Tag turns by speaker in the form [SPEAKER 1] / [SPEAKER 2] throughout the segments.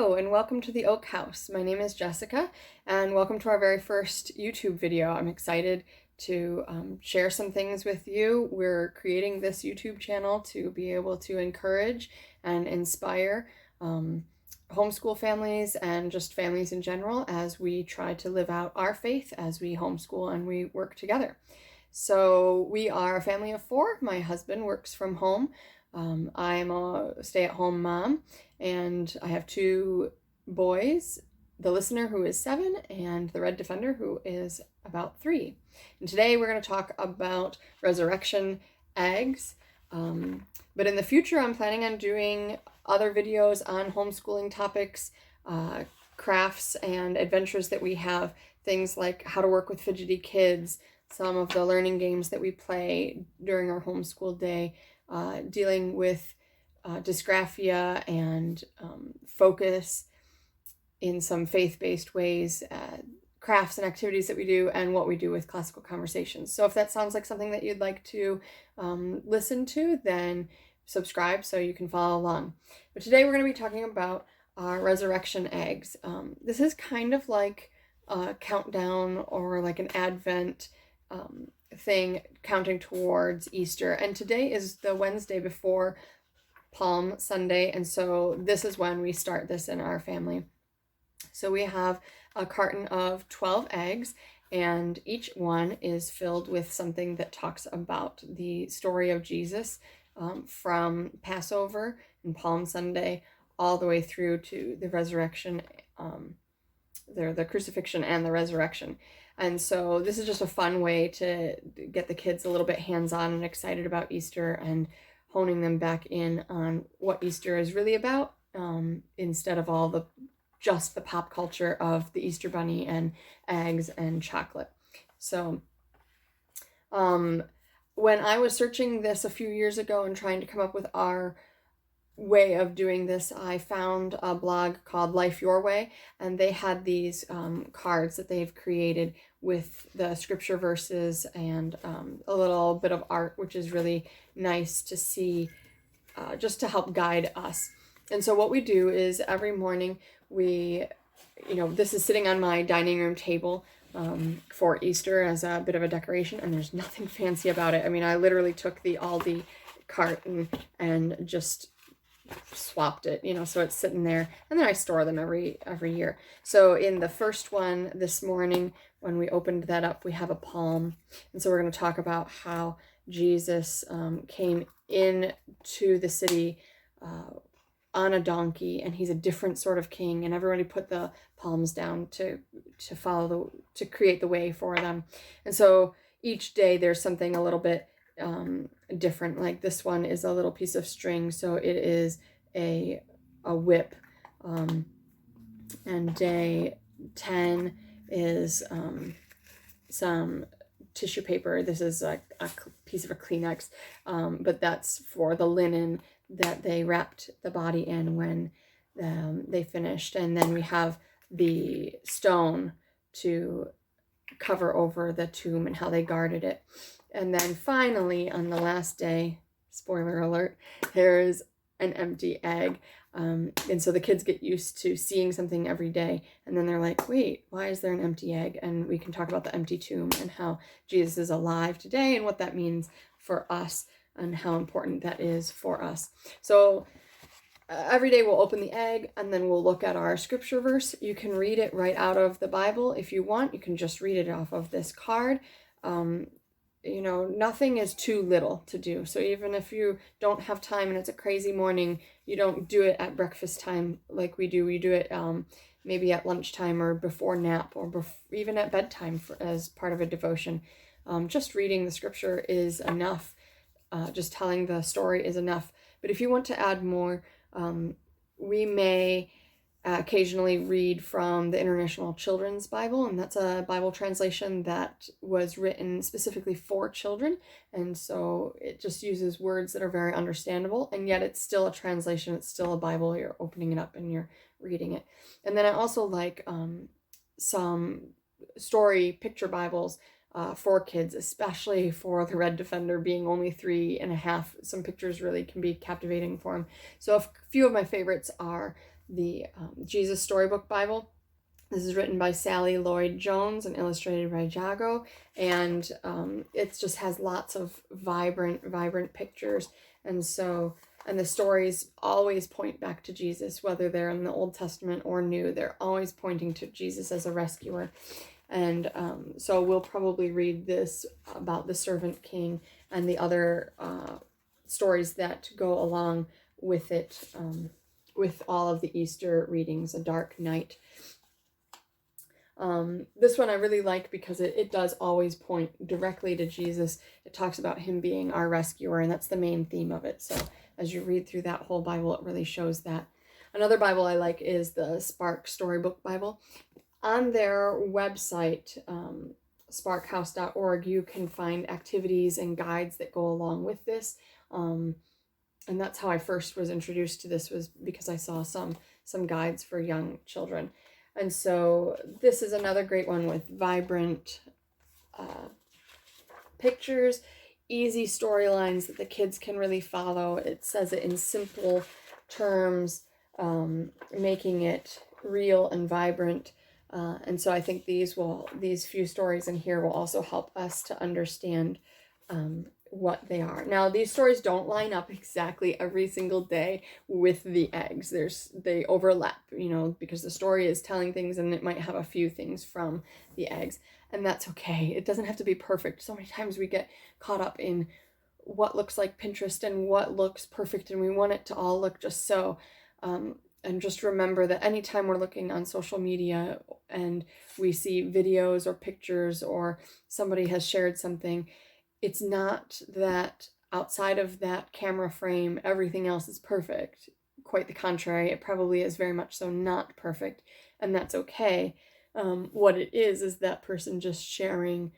[SPEAKER 1] Hello and welcome to the Oak House. My name is Jessica and welcome to our very first YouTube video. I'm excited to share some things with you. We're creating this YouTube channel to be able to encourage and inspire homeschool families and just families in general as we try to live out our faith as we homeschool and we work together. So we are a family of four. My husband works from home. I'm a stay-at-home mom, and I have two boys, the listener who is 7 and the red defender who is about 3. And today we're going to talk about resurrection eggs. But in the future, I'm planning on doing other videos on homeschooling topics, crafts and adventures that we have, things like how to work with fidgety kids, some of the learning games that we play during our homeschool day, dealing with dysgraphia and focus in some faith-based ways, crafts and activities that we do, and what we do with classical conversations. So if that sounds like something that you'd like to listen to, then subscribe so you can follow along. But today we're going to be talking about resurrection eggs. This is kind of like a countdown or like an Advent thing counting towards Easter, and today is the Wednesday before Palm Sunday, and so this is when we start this in our family. So we have a carton of 12 eggs, and each one is filled with something that talks about the story of Jesus from Passover and Palm Sunday all the way through to the resurrection, the crucifixion and the resurrection. And so this is just a fun way to get the kids a little bit hands-on and excited about Easter and honing them back in on what Easter is really about, instead of all just the pop culture of the Easter bunny and eggs and chocolate. So when I was searching this a few years ago and trying to come up with our way of doing this, I found a blog called Life Your Way, and they had these cards that they've created with the scripture verses and a little bit of art, which is really nice to see, just to help guide us. And so what we do is every morning this is sitting on my dining room table for Easter as a bit of a decoration, and there's nothing fancy about it. I mean, I literally took the Aldi carton and just swapped it, so it's sitting there, and then I store them every year. So in the first one this morning, when we opened that up, we have a palm, and so we're going to talk about how Jesus came in to the city on a donkey, and he's a different sort of king, and everybody put the palms down to create the way for them. And so each day there's something a little bit different. Like this one is a little piece of string, so it is a whip, and day 10 is some tissue paper. This is a piece of a Kleenex, but that's for the linen that they wrapped the body in when they finished. And then we have the stone to cover over the tomb and how they guarded it. And then finally, on the last day, spoiler alert, there's an empty egg. And so the kids get used to seeing something every day, and then they're like, wait, why is there an empty egg? And we can talk about the empty tomb and how Jesus is alive today and what that means for us and how important that is for us. So every day we'll open the egg, and then we'll look at our scripture verse. You can read it right out of the Bible if you want. You can just read it off of this card. Nothing is too little to do. So even if you don't have time and it's a crazy morning, you don't do it at breakfast time like we do. We do it maybe at lunchtime or before nap, or even at bedtime as part of a devotion. Just reading the scripture is enough. Just telling the story is enough. But if you want to add more, we may occasionally read from the International Children's Bible, and that's a Bible translation that was written specifically for children, and so it just uses words that are very understandable, and yet it's still a translation, it's still a Bible. You're opening it up and you're reading it. And then I also like some story picture Bibles for kids, especially for the red defender being only 3.5. Some pictures really can be captivating for him. So a few of my favorites are the Jesus Storybook Bible. This is written by Sally Lloyd Jones and illustrated by Jago, and it just has lots of vibrant pictures. And the stories always point back to Jesus, whether they're in the Old Testament or New. They're always pointing to Jesus as a rescuer. And so we'll probably read this about the servant king and the other stories that go along with it, with all of the Easter readings, A Dark Night. This one I really like because it does always point directly to Jesus. It talks about him being our rescuer, and that's the main theme of it. So as you read through that whole Bible, it really shows that. Another Bible I like is the Spark Storybook Bible. On their website, sparkhouse.org, you can find activities and guides that go along with this. And that's how I first was introduced to this, was because I saw some guides for young children. And so this is another great one with vibrant pictures, easy storylines that the kids can really follow. It says it in simple terms, making it real and vibrant. And so I think these few stories in here will also help us to understand what they are. Now, these stories don't line up exactly every single day with the eggs. They overlap, because the story is telling things and it might have a few things from the eggs, and that's okay. It doesn't have to be perfect. So many times we get caught up in what looks like Pinterest and what looks perfect, and we want it to all look just so. And just remember that anytime we're looking on social media and we see videos or pictures or somebody has shared something, it's not that outside of that camera frame, everything else is perfect. Quite the contrary, it probably is very much so not perfect, and that's okay. What it is that person just sharing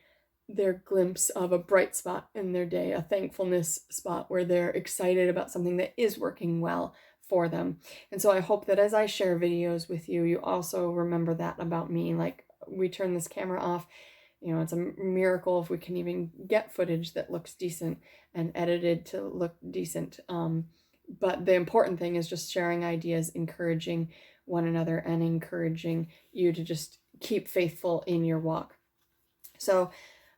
[SPEAKER 1] their glimpse of a bright spot in their day, a thankfulness spot where they're excited about something that is working well for them. And so I hope that as I share videos with you, you also remember that about me. Like, we turn this camera off, it's a miracle if we can even get footage that looks decent and edited to look decent. But the important thing is just sharing ideas, encouraging one another, and encouraging you to just keep faithful in your walk. So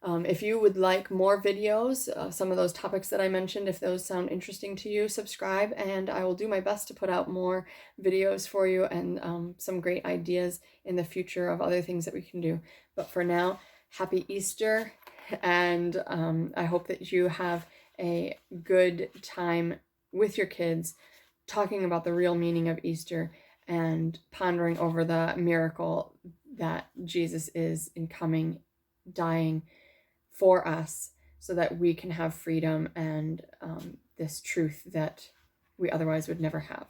[SPEAKER 1] if you would like more videos, some of those topics that I mentioned, if those sound interesting to you, subscribe, and I will do my best to put out more videos for you and some great ideas in the future of other things that we can do. But for now, happy Easter, and I hope that you have a good time with your kids talking about the real meaning of Easter and pondering over the miracle that Jesus is in coming, dying for us so that we can have freedom and this truth that we otherwise would never have.